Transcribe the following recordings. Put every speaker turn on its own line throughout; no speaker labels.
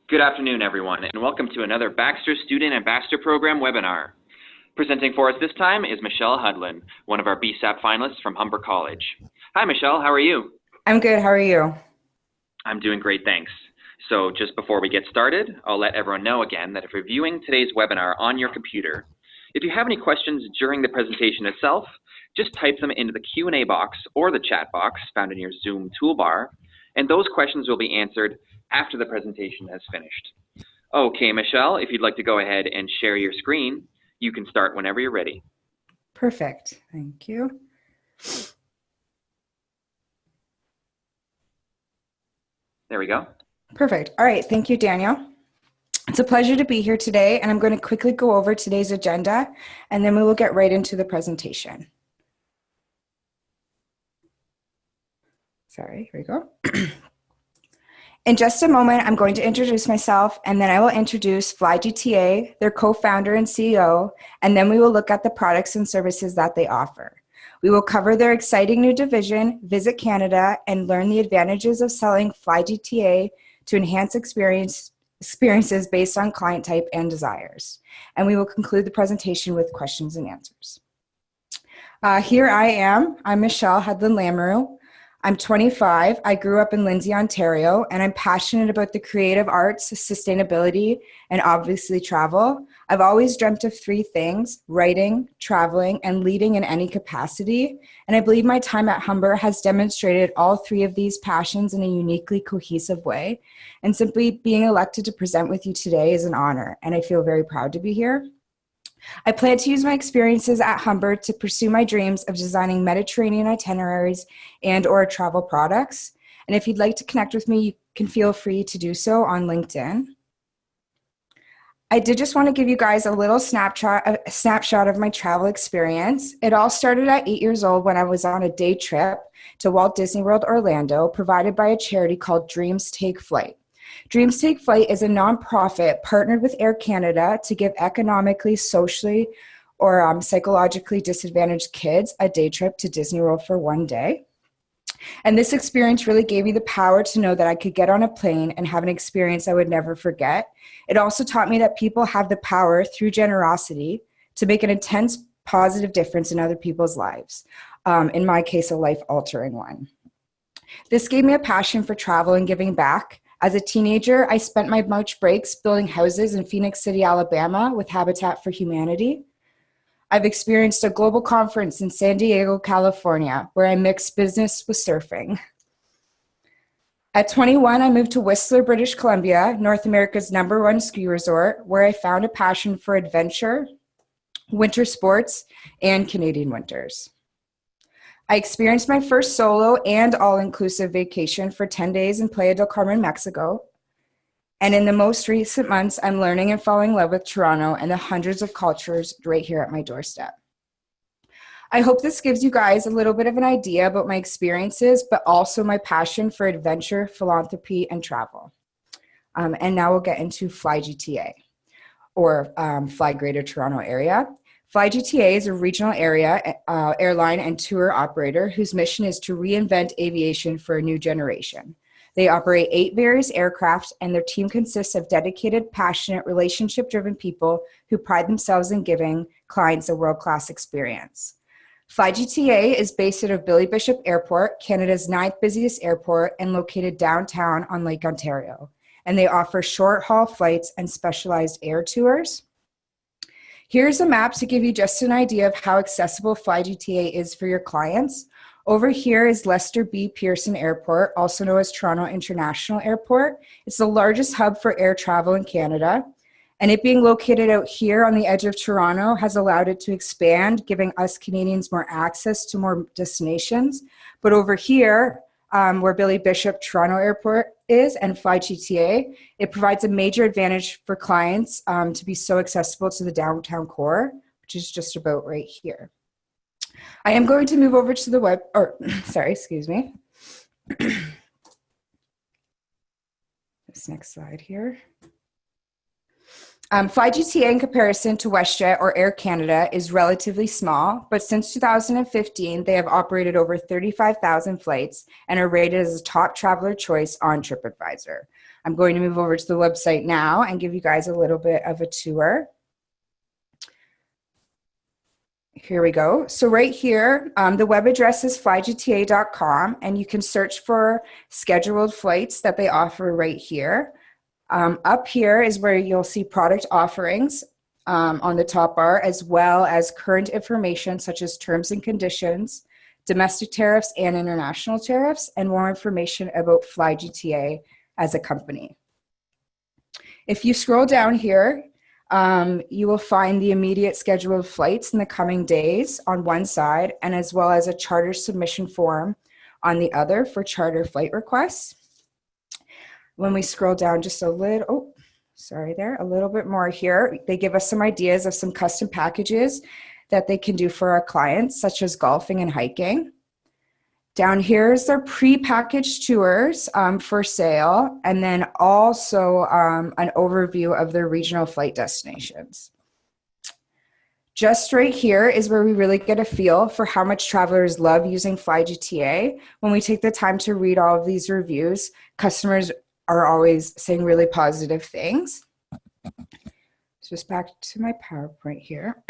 Good afternoon, everyone, and welcome to another Baxter Student and Baxter Program webinar. Presenting for us this time is Michelle Hudlin, one of our BSAP finalists from Humber College. Hi, Michelle. How are you?
I'm good. How are you?
I'm doing great, thanks. So just before we get started, I'll let everyone know again that if you're viewing today's webinar on your computer, if you have any questions during the presentation itself, just type them into the Q&A box or the chat box found in your Zoom toolbar, and those questions will be answered after the presentation has finished. Okay, Michelle, if you'd like to go ahead and share your screen, you can start whenever you're ready.
Perfect. Thank you.
There we go.
Perfect. All right. Thank you, Daniel. It's a pleasure to be here today, and I'm going to quickly go over today's agenda, and then we will get right into the presentation. Sorry, here we go. In just a moment, I'm going to introduce myself, and then I will introduce FlyGTA, their co-founder and CEO, and then we will look at the products and services that they offer. We will cover their exciting new division, Visit Canada, and learn the advantages of selling FlyGTA to enhance experiences based on client type and desires. And we will conclude the presentation with questions and answers. Here I am. I'm Michelle Hudlin Lamoureux. I'm 25. I grew up in Lindsay, Ontario, and I'm passionate about the creative arts, sustainability, and obviously travel. I've always dreamt of three things: writing, traveling, and leading in any capacity. And I believe my time at Humber has demonstrated all three of these passions in a uniquely cohesive way. And simply being elected to present with you today is an honor, and I feel very proud to be here. I plan to use my experiences at Humber to pursue my dreams of designing Mediterranean itineraries and/or travel products. And if you'd like to connect with me, you can feel free to do so on LinkedIn. I did just want to give you guys a little snapshot of my travel experience. It all started at 8 years old when I was on a day trip to Walt Disney World Orlando, provided by a charity called Dreams Take Flight. Dreams Take Flight is a nonprofit partnered with Air Canada to give economically, socially, or psychologically disadvantaged kids a day trip to Disney World for one day. And this experience really gave me the power to know that I could get on a plane and have an experience I would never forget. It also taught me that people have the power through generosity to make an intense positive difference in other people's lives. In my case, a life-altering one. This gave me a passion for travel and giving back. As a teenager, I spent my March breaks building houses in Phoenix City, Alabama with Habitat for Humanity. I've experienced a global conference in San Diego, California, where I mixed business with surfing. At 21, I moved to Whistler, British Columbia, North America's #1 ski resort, where I found a passion for adventure, winter sports, and Canadian winters. I experienced my first solo and all-inclusive vacation for 10 days in Playa del Carmen, Mexico. And in the most recent months, I'm learning and falling in love with Toronto and the hundreds of cultures right here at my doorstep. I hope this gives you guys a little bit of an idea about my experiences, but also my passion for adventure, philanthropy, and travel. And now we'll get into FlyGTA, or Fly Greater Toronto Area. FlyGTA is a regional airline and tour operator whose mission is to reinvent aviation for a new generation. They operate 8 various aircraft, and their team consists of dedicated, passionate, relationship-driven people who pride themselves in giving clients a world-class experience. FlyGTA is based out of Billy Bishop Airport, Canada's 9th busiest airport, and located downtown on Lake Ontario. And they offer short-haul flights and specialized air tours. Here's a map to give you just an idea of how accessible FlyGTA is for your clients. Over here is Lester B. Pearson Airport, also known as Toronto International Airport. It's the largest hub for air travel in Canada. And it being located out here on the edge of Toronto has allowed it to expand, giving us Canadians more access to more destinations. But over here, where Billy Bishop Toronto Airport is and FlyGTA, it provides a major advantage for clients to be so accessible to the downtown core, which is just about right here. I am going to move over to the this next slide here. FlyGTA in comparison to WestJet or Air Canada is relatively small, but since 2015, they have operated over 35,000 flights and are rated as a top traveler choice on TripAdvisor. I'm going to move over to the website now and give you guys a little bit of a tour. Here we go. So right here, the web address is flygta.com, and you can search for scheduled flights that they offer right here. Up here is where you'll see product offerings on the top bar, as well as current information such as terms and conditions, domestic tariffs and international tariffs, and more information about FlyGTA as a company. If you scroll down here, you will find the immediate scheduled flights in the coming days on one side, and as well as a charter submission form on the other for charter flight requests. When we scroll down just a little, a little bit more here, they give us some ideas of some custom packages that they can do for our clients, such as golfing and hiking. Down here is their pre-packaged tours for sale, and then also an overview of their regional flight destinations. Just right here is where we really get a feel for how much travelers love using FlyGTA. When we take the time to read all of these reviews, customers are always saying really positive things. Just back to my PowerPoint here.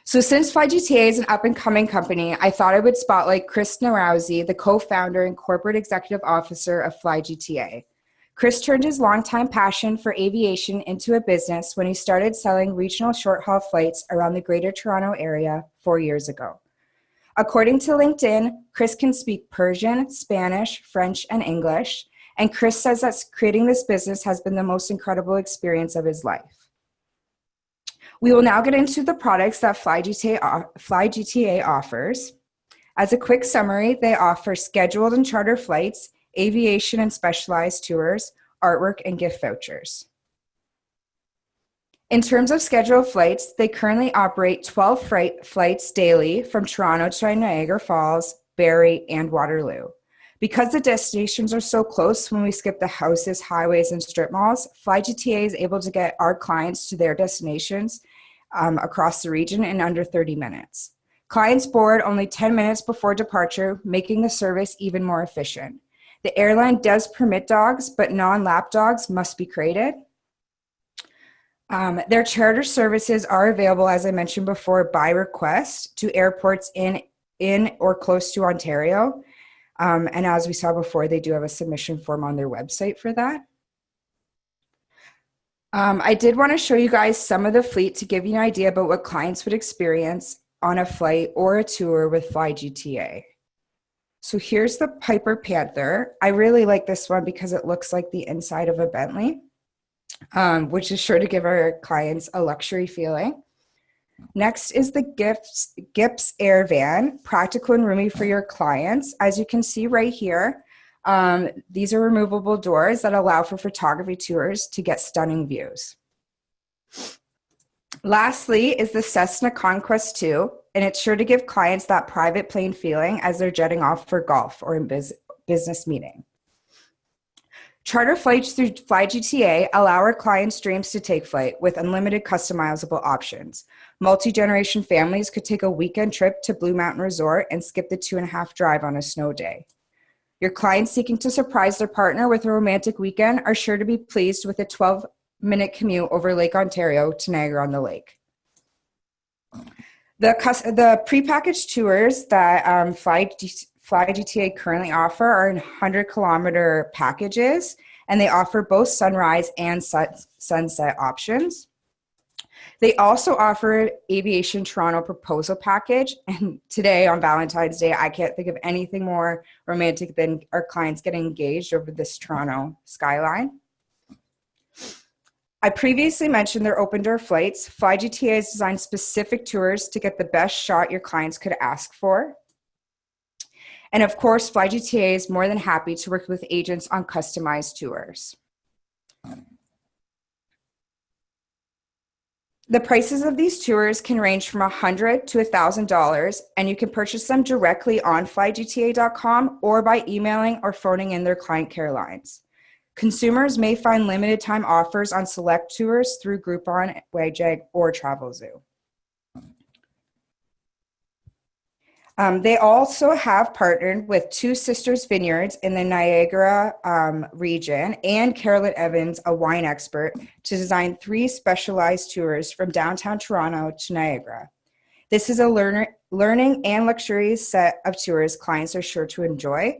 So since FlyGTA is an up-and-coming company, I thought I would spotlight Chris Narouzi, the co-founder and corporate executive officer of FlyGTA. Chris turned his longtime passion for aviation into a business when he started selling regional short-haul flights around the Greater Toronto Area 4 years ago. According to LinkedIn, Chris can speak Persian, Spanish, French, and English, and Chris says that creating this business has been the most incredible experience of his life. We will now get into the products that FlyGTA offers. As a quick summary, they offer scheduled and charter flights, aviation and specialized tours, artwork, and gift vouchers. In terms of scheduled flights, they currently operate 12 flights daily from Toronto to Niagara Falls, Barrie, and Waterloo. Because the destinations are so close when we skip the houses, highways, and strip malls, FlyGTA is able to get our clients to their destinations across the region in under 30 minutes. Clients board only 10 minutes before departure, making the service even more efficient. The airline does permit dogs, but non-lap dogs must be crated. Their charter services are available, as I mentioned before, by request to airports in or close to Ontario. And as we saw before, they do have a submission form on their website for that. I did want to show you guys some of the fleet to give you an idea about what clients would experience on a flight or a tour with FlyGTA. So here's the Piper Panther. I really like this one because it looks like the inside of a Bentley, which is sure to give our clients a luxury feeling. Next is the Gips Air Van, practical and roomy for your clients. As you can see right here, these are removable doors that allow for photography tours to get stunning views. Lastly is the Cessna Conquest 2, and it's sure to give clients that private plane feeling as they're jetting off for golf or in business meeting. Charter flights through FlyGTA allow our clients' dreams to take flight with unlimited customizable options. Multi-generation families could take a weekend trip to Blue Mountain Resort and skip the 2.5 drive on a snow day. Your clients seeking to surprise their partner with a romantic weekend are sure to be pleased with a 12-minute commute over Lake Ontario to Niagara-on-the-Lake. The prepackaged tours that FlyGTA currently offer are in 100-kilometer packages, and they offer both sunrise and sunset options. They also offer Aviation Toronto proposal package, and today on Valentine's Day, I can't think of anything more romantic than our clients getting engaged over this Toronto skyline. I previously mentioned their open door flights. FlyGTA has designed specific tours to get the best shot your clients could ask for. And of course, FlyGTA is more than happy to work with agents on customized tours. The prices of these tours can range from $100 to $1,000, and you can purchase them directly on flygta.com or by emailing or phoning in their client care lines. Consumers may find limited time offers on select tours through Groupon, Wagag, or Travelzoo. They also have partnered with Two Sisters Vineyards in the Niagara region and Carolyn Evans, a wine expert, to design 3 specialized tours from downtown Toronto to Niagara. This is a learning and luxury set of tours clients are sure to enjoy.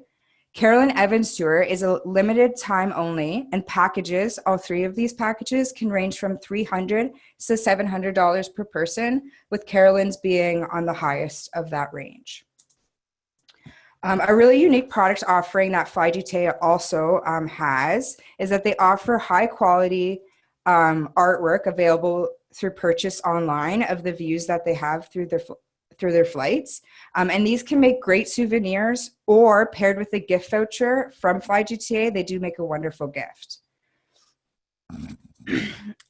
Carolyn Evans tour is a limited time only, and packages, all 3 of these packages can range from $300 to $700 per person, with Carolyn's being on the highest of that range. A really unique product offering that FlyGTA also has is that they offer high quality artwork available through purchase online of the views that they have through their flights. And these can make great souvenirs, or paired with a gift voucher from FlyGTA, they do make a wonderful gift.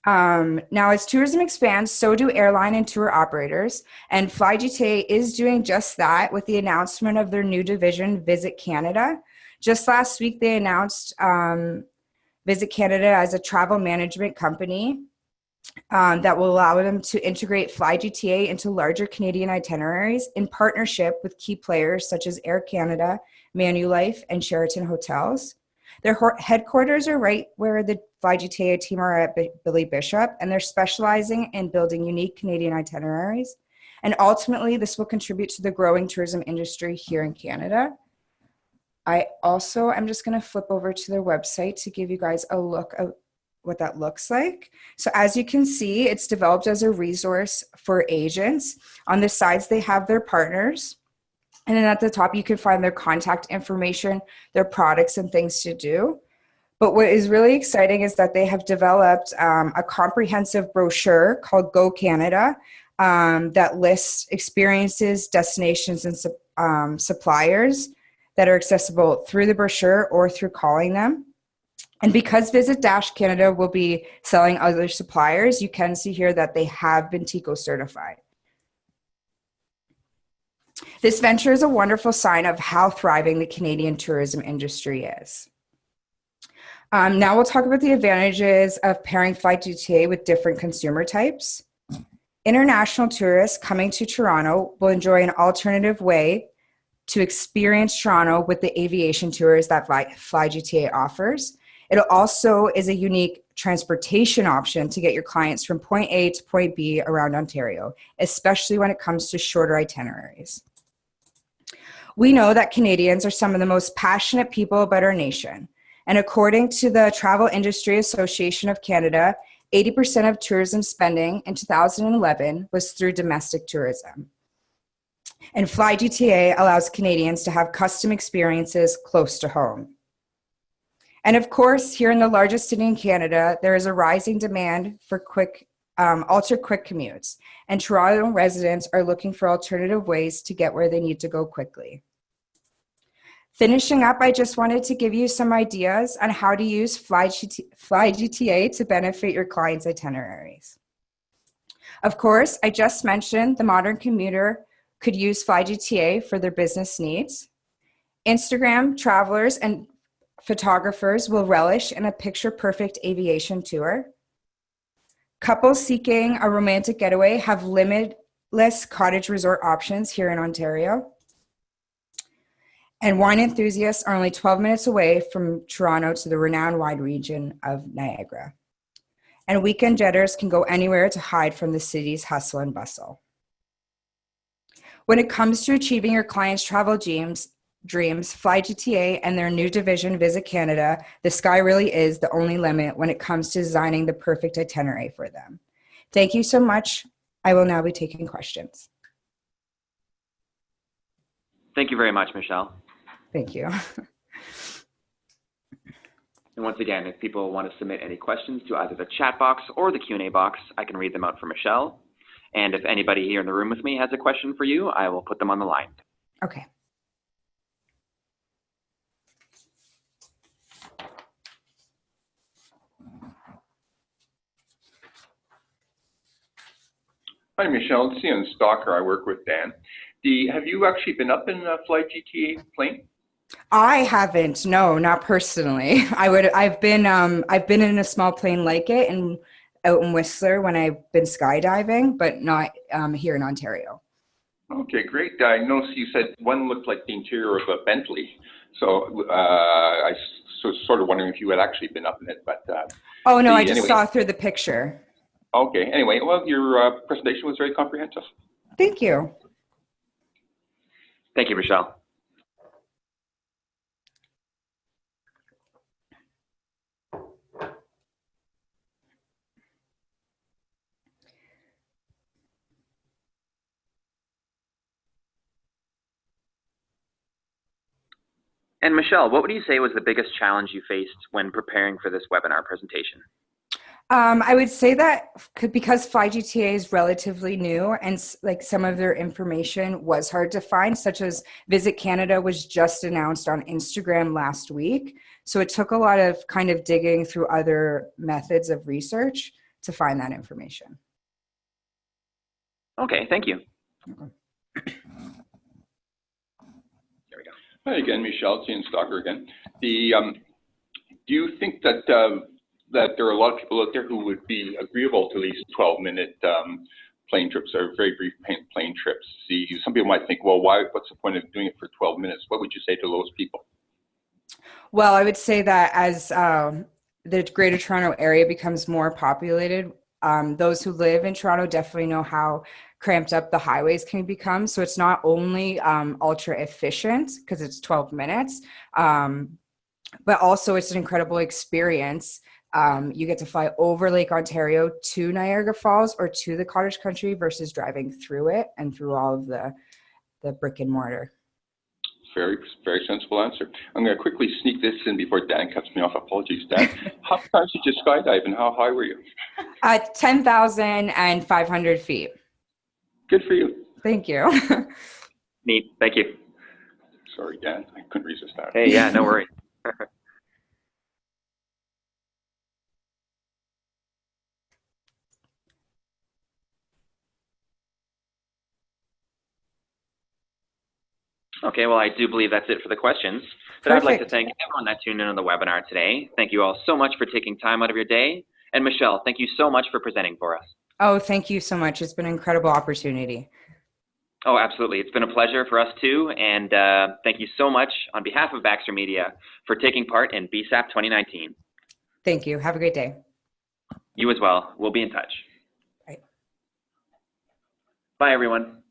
Now, as tourism expands, so do airline and tour operators, and FlyGTA is doing just that with the announcement of their new division, Visit Canada. Just last week, they announced Visit Canada as a travel management company that will allow them to integrate FlyGTA into larger Canadian itineraries in partnership with key players such as Air Canada, Manulife, and Sheraton Hotels. Their headquarters are right where the FlyGTA team are at Billy Bishop, and they're specializing in building unique Canadian itineraries. And ultimately, this will contribute to the growing tourism industry here in Canada. I also am just going to flip over to their website to give you guys a look at what that looks like. So as you can see, it's developed as a resource for agents. On the sides, they have their partners. And then at the top, you can find their contact information, their products, and things to do. But what is really exciting is that they have developed a comprehensive brochure called Go Canada that lists experiences, destinations, and suppliers that are accessible through the brochure or through calling them. And because Visit Canada will be selling other suppliers, you can see here that they have been TICO certified. This venture is a wonderful sign of how thriving the Canadian tourism industry is. Now we'll talk about the advantages of pairing FlyGTA with different consumer types. International tourists coming to Toronto will enjoy an alternative way to experience Toronto with the aviation tours that FlyGTA offers. It also is a unique transportation option to get your clients from point A to point B around Ontario, especially when it comes to shorter itineraries. We know that Canadians are some of the most passionate people about our nation. And according to the Travel Industry Association of Canada, 80% of tourism spending in 2011 was through domestic tourism. And FlyGTA allows Canadians to have custom experiences close to home. And of course, here in the largest city in Canada, there is a rising demand for ultra-quick commutes, and Toronto residents are looking for alternative ways to get where they need to go quickly. Finishing up, I just wanted to give you some ideas on how to use FlyGTA to benefit your clients' itineraries. Of course, I just mentioned the modern commuter could use FlyGTA for their business needs. Instagram travelers and photographers will relish in a picture-perfect aviation tour. Couples seeking a romantic getaway have limitless cottage resort options here in Ontario. And wine enthusiasts are only 12 minutes away from Toronto to the renowned wine region of Niagara. And weekend jetters can go anywhere to hide from the city's hustle and bustle. When it comes to achieving your clients' travel dreams, FlyGTA and their new division, Visit Canada, the sky really is the only limit when it comes to designing the perfect itinerary for them. Thank you so much. I will now be taking questions.
Thank you very much, Michelle.
Thank you.
And once again, if people want to submit any questions to either the chat box or the Q&A box, I can read them out for Michelle. And if anybody here in the room with me has a question for you, I will put them on the line.
Okay.
Hi, Michelle. It's Ian Stalker. I work with Dan. Have you actually been up in a FlyGTA plane?
I haven't, no, not personally. I've been in a small plane like it and out in Whistler when I've been skydiving, but not here in Ontario.
Okay, great. I noticed you said one looked like the interior of a Bentley. So sort of wondering if you had actually been up in it, but
Oh no, I just
anyway.
saw through the picture.
Okay, anyway, well, your presentation was very comprehensive.
Thank you.
Thank you, Michelle. And Michelle, what would you say was the biggest challenge you faced when preparing for this webinar presentation?
I would say that because FlyGTA is relatively new and like some of their information was hard to find, such as Visit Canada was just announced on Instagram last week. So it took a lot of kind of digging through other methods of research to find that information.
Okay, thank you.
Okay.
There we go.
Hi again, Michelle, Ian Stalker again. Do you think that that there are a lot of people out there who would be agreeable to these 12-minute plane trips or very brief plane trips? See, some people might think, well, what's the point of doing it for 12 minutes? What would you say to those people?
Well, I would say that as the Greater Toronto area becomes more populated, those who live in Toronto definitely know how cramped up the highways can become. So it's not only ultra efficient because it's 12 minutes, but also it's an incredible experience. You get to fly over Lake Ontario to Niagara Falls or to the cottage country versus driving through it and through all of the brick and mortar.
Very, very sensible answer. I'm going to quickly sneak this in before Dan cuts me off. Apologies, Dan. How many times did you skydive and how high were you?
10,500 feet.
Good for you.
Thank you.
Neat, thank you.
Sorry, Dan, I couldn't resist that.
Hey, yeah, no worries. Okay, well, I do believe that's it for the questions. But I'd like to thank everyone that tuned in on the webinar today. Thank you all so much for taking time out of your day. And Michelle, thank you so much for presenting for us.
Oh, thank you so much. It's been an incredible opportunity.
Oh, absolutely. It's been a pleasure for us too. And thank you so much on behalf of Baxter Media for taking part in BSAP 2019.
Thank you. Have a great day.
You as well. We'll be in touch.
Bye.
Bye, everyone.